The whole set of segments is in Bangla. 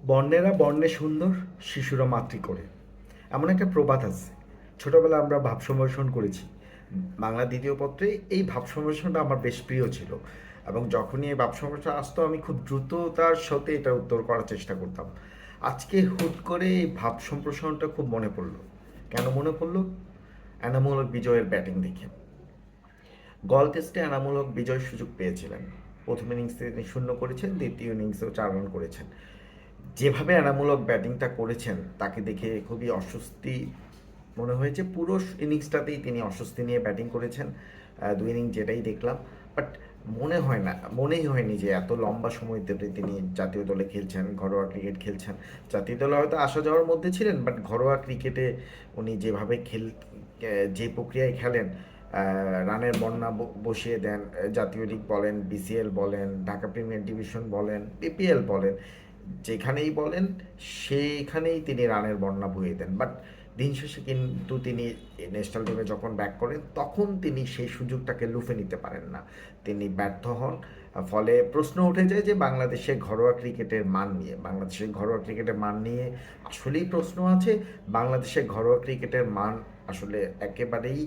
বর্ণেরা বর্ণে সুন্দর, শিশুরা মাতৃ করে, এমন একটা প্রবাদ আছে। ছোটবেলায় আমরা ভাব সম্ভাষণ করেছি। বাংলা দ্বিতীয় পত্রে এই ভাব সম্ভাষণটা আমার বেশ প্রিয় ছিল, এবং যখনই এই ভাব সম্ভাষণ আসতো আমি খুব দ্রুততার সাথে এটা উত্তর করার চেষ্টা করতাম। আজকে হুট করে এই ভাব সম্প্রসারণটা খুব মনে পড়লো। কেন মনে পড়লো? এনামুল বিজয়ের ব্যাটিং দেখে। গল টেস্টে এনামূলক বিজয়ের সুযোগ পেয়েছিলেন। প্রথম ইনিংসে তিনি শূন্য করেছেন, দ্বিতীয় ইনিংসেও 4 রান করেছেন। যেভাবে এনামূলক ব্যাটিংটা করেছেন তাকে দেখে খুবই অস্বস্তি মনে হয়েছে। পুরো ইনিংসটাতেই তিনি অস্বস্তি নিয়ে ব্যাটিং করেছেন। দুই ইনিংস যেটাই দেখলাম, বাট মনেই হয়নি যে এত লম্বা সময় ধরে তিনি জাতীয় দলে খেলছেন, ঘরোয়া ক্রিকেট খেলছেন। জাতীয় দলে হয়তো আসা যাওয়ার মধ্যে ছিলেন, বাট ঘরোয়া ক্রিকেটে উনি যেভাবে যে প্রক্রিয়ায় খেলেন, রানের বন্যা বসিয়ে দেন। জাতীয় লিগ বলেন, বিসিএল বলেন, ঢাকা প্রিমিয়ার ডিভিশন বলেন, বিপিএল বলেন, যেখানেই বলেন সেইখানেই তিনি রানের বন্যা বইয়ে দেন। বাট দিন শেষে কিন্তু তিনি ন্যাশনাল টিমে যখন ব্যাক করেন তখন তিনি সেই সুযোগটাকে লুফে নিতে পারেন না, তিনি ব্যর্থ হন। ফলে প্রশ্ন উঠে যায় যে বাংলাদেশের ঘরোয়া ক্রিকেটের মান নিয়ে আসলেই প্রশ্ন আছে। বাংলাদেশের ঘরোয়া ক্রিকেটের মান আসলে একেবারেই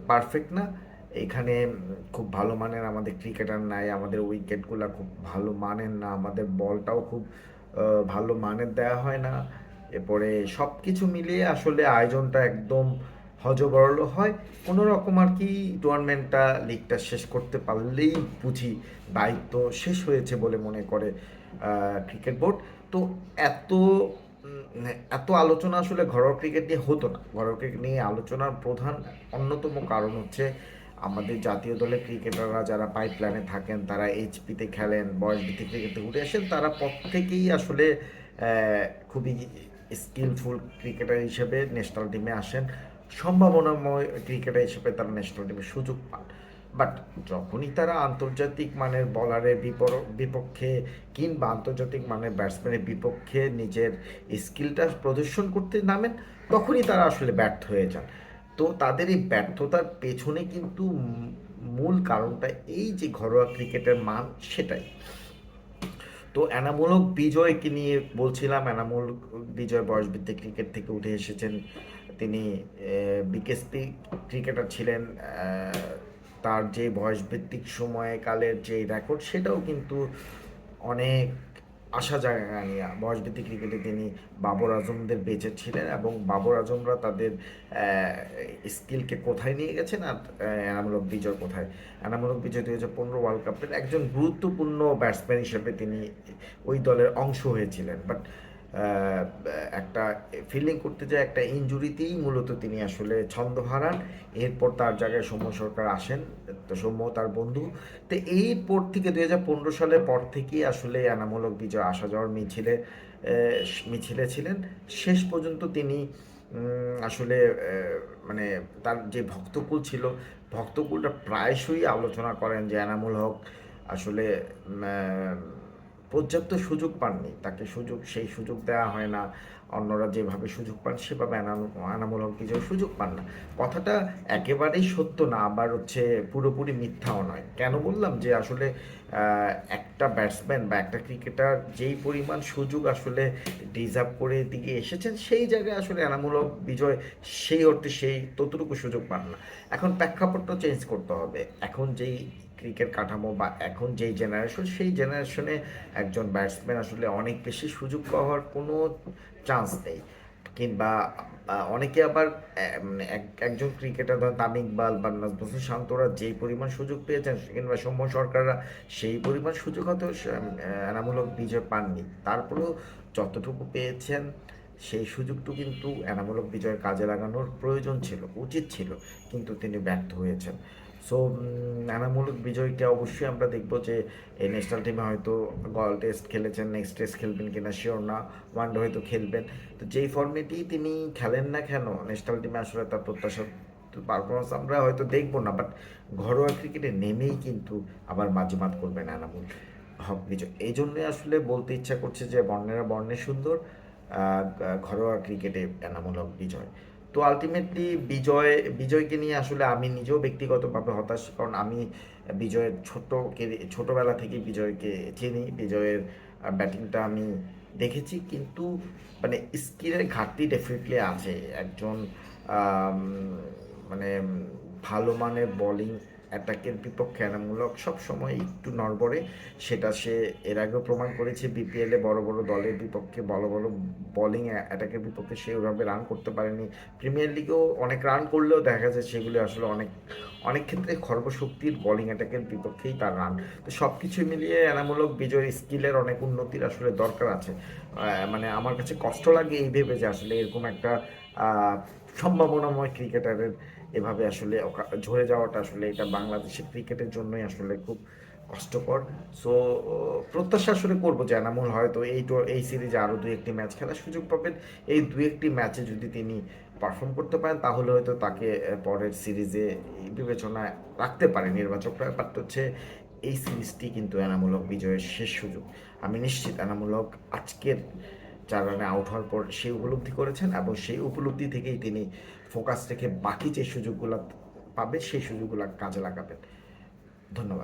পারফেক্ট না। এখানে খুব ভালো মানের আমাদের ক্রিকেটার নাই, আমাদের উইকেটগুলো খুব ভালো মানের না, আমাদের বলটাও খুব ভালো মানের দেওয়া হয় না। এরপরে সব কিছু মিলিয়ে আসলে আয়োজনটা একদম হযবরল হয়। কোনো রকম আর কি টুর্নামেন্টটা, লিগটা শেষ করতে পারলেই বুঝি দায়িত্ব শেষ হয়েছে বলে মনে করে ক্রিকেট বোর্ড। তো এত এত আলোচনা আসলে ঘরোয়া ক্রিকেট নিয়ে হতো না। ঘরোয়া ক্রিকেট নিয়ে আলোচনার প্রধান অন্যতম কারণ হচ্ছে আমাদের জাতীয় দলের ক্রিকেটাররা যারা পাইপলাইনে থাকেন, তারা এইচপিতে খেলেন, বয়সভিত্তিক ক্রিকেটে উঠে আসেন, তারা প্রত্যেকেই আসলে খুবই স্কিলফুল ক্রিকেটার হিসেবে ন্যাশনাল টিমে আসেন, সম্ভাবনাময় ক্রিকেটার হিসেবে তারা ন্যাশনাল টিমে সুযোগ পান। বাট যখনই তারা আন্তর্জাতিক মানের বলারের বিপক্ষে কিংবা আন্তর্জাতিক মানের ব্যাটসম্যানের বিপক্ষে নিজের স্কিলটা প্রদর্শন করতে নামেন, তখনই তারা আসলে ব্যর্থ হয়ে যান। তো তাদের এই ব্যর্থতার পেছনে কিন্তু মূল কারণটা এই যে ঘরোয়া ক্রিকেটের মান, সেটাই। তো এনামূলক বিজয়কে নিয়ে বলছিলাম। এনামূলক বিজয় বয়সভিত্তিক ক্রিকেট থেকে উঠে এসেছেন। তিনি বিকেএসপি ক্রিকেটার ছিলেন। তার যে বয়সভিত্তিক সময়কালের যে রেকর্ড, সেটাও কিন্তু অনেক আশা জায়গা নিয়ে। বয়সভিত্তিক ক্রিকেটে তিনি বাবর আজমদের বেঁচে ছিলেন, এবং বাবর আজমরা তাদের স্কিলকে কোথায় নিয়ে গেছেন, আর এনামূলক বিজয় কোথায়। এনামূলক বিজয় 2015 ওয়ার্ল্ড কাপের একজন গুরুত্বপূর্ণ ব্যাটসম্যান হিসেবে তিনি ওই দলের অংশ হয়েছিলেন। বাট একটা ফিল্ডিং করতে যায় একটা ইনজুরিতেই মূলত তিনি আসলে ছন্দ হারান। এরপর তার জায়গায় সৌম্য সরকার আসেন, তো সৌম্য তার বন্ধু। তো এরপর থেকে 2015 সালের পর থেকেই আসলে এনামূলক বিজয় আসা যাওয়ার মিছিলে ছিলেন। শেষ পর্যন্ত তিনি আসলে মানে তার যে ভক্তকুল ছিল, ভক্তকুলটা প্রায়শই আলোচনা করেন যে এনামুল হক আসলে পর্যাপ্ত সুযোগ পাননি, তাকে সেই সুযোগ দেওয়া হয় না। অন্যরা যেভাবে সুযোগ পান সেভাবে এনামুল হক বিজয় সুযোগ পান না। কথাটা একেবারেই সত্য না, আবার হচ্ছে পুরোপুরি মিথ্যাও নয়। কেন বললাম যে আসলে একটা ব্যাটসম্যান বা একটা ক্রিকেটার যেই পরিমাণ সুযোগ আসলে ডিজার্ভ করে দিকে এসেছেন, সেই জায়গায় আসলে এনামুল হক বিজয় সেই অর্থে সেই ততটুকু সুযোগ পান না। এখন প্রেক্ষাপটটা চেঞ্জ করতে হবে। এখন যেই ক্রিকেট কাঠামো বা এখন যেই জেনারেশন, সেই জেনারেশনে একজন ব্যাটসম্যান আসলে অনেক বেশি সুযোগ পাওয়ার কোনো চান্স নেই। কিংবা অনেকে আবার মানে একজন ক্রিকেটার ধরেন তামিম ইকবাল বা নাজমুল হোসেন শান্তরা যেই পরিমাণ সুযোগ পেয়েছেন, কিংবা সৌম্য সরকাররা সেই পরিমাণ সুযোগ হয়তো এনামূলক বিজয় পাননি। তারপরেও যতটুকু পেয়েছেন সেই সুযোগটু কিন্তু এনামূলক বিজয়ের কাজে লাগানোর প্রয়োজন ছিল, উচিত ছিল, কিন্তু তিনি ব্যর্থ হয়েছেন। সো এনামূলক বিজয়কে অবশ্যই আমরা দেখবো যে এই ন্যাশনাল টিমে হয়তো গল টেস্ট খেলেছেন, নেক্সট টেস্ট খেলবেন কিনা শিওর না, ওয়ানডে হয়তো খেলবেন। তো যেই ফর্মেটেই তিনি খেলেন না কেন, ন্যাশনাল টিমে আসলে তার প্রত্যাশা পারফরমেন্স আমরা হয়তো দেখবো না, বাট ঘরোয়া ক্রিকেটে নেমেই কিন্তু আবার বাজিমাত করবেন এনামুল হক বিজয়। এই জন্যই আসলে বলতে ইচ্ছা করছে যে বর্ণেরা বর্ণে সুন্দর, ঘরোয়া ক্রিকেটে এনামুল হক বিজয়। তো আলটিমেটলি বিজয়কে নিয়ে আসলে আমি নিজেও ব্যক্তিগতভাবে হতাশ, কারণ আমি বিজয়ের ছোটোবেলা থেকেই বিজয়কে চিনি। বিজয়ের ব্যাটিংটা আমি দেখেছি, কিন্তু মানে স্কিলের ঘাটতি ডেফিনেটলি আছে। একজন আম, মানে ভালো মানের বোলিং অ্যাটাকের বিপক্ষে এনামূলক সবসময় একটু নড়বড়ে। সেটা সে এর আগেও প্রমাণ করেছে। বিপিএলে বড় বড় দলের বিপক্ষে বড় বড় বোলিং অ্যাটাকের বিপক্ষে সে ওইভাবে রান করতে পারেনি। প্রিমিয়ার লিগেও অনেক রান করলেও দেখা যায় সেগুলি আসলে অনেক অনেক ক্ষেত্রে খর্বশক্তির বোলিং অ্যাটাকের বিপক্ষেই তার রান। তো সব কিছু মিলিয়ে এনামূলক বিজয়ের স্কিলের অনেক উন্নতির আসলে দরকার আছে। মানে আমার কাছে কষ্ট লাগে এই ভেবে যে আসলে এরকম একটা সম্ভাবনাময় ক্রিকেটারের এভাবে আসলে ঝরে যাওয়াটা আসলে এটা বাংলাদেশের ক্রিকেটের জন্যই আসলে খুব কষ্টকর। সো প্রত্যাশা আসলে করবো যে এনামুল হয়তো এই সিরিজে আরও দু একটি ম্যাচ খেলার সুযোগ পাবেন। এই দু একটি ম্যাচে যদি তিনি পারফর্ম করতে পারেন তাহলে হয়তো তাকে পরের সিরিজে বিবেচনায় রাখতে পারে নির্বাচকরা। বাট হচ্ছে এই সিরিজটি কিন্তু এনামূলক বিজয়ের শেষ সুযোগ। আমি নিশ্চিত এনামূলক আজকের 4 রানে আউট হওয়ার পর সেই উপলব্ধি করেছেন এবং সেই উপলব্ধি থেকেই তিনি ফোকাস রেখে বাকি যে সুযোগগুলো পাবে সেই সুযোগগুলো কাজে লাগাবেন। ধন্যবাদ।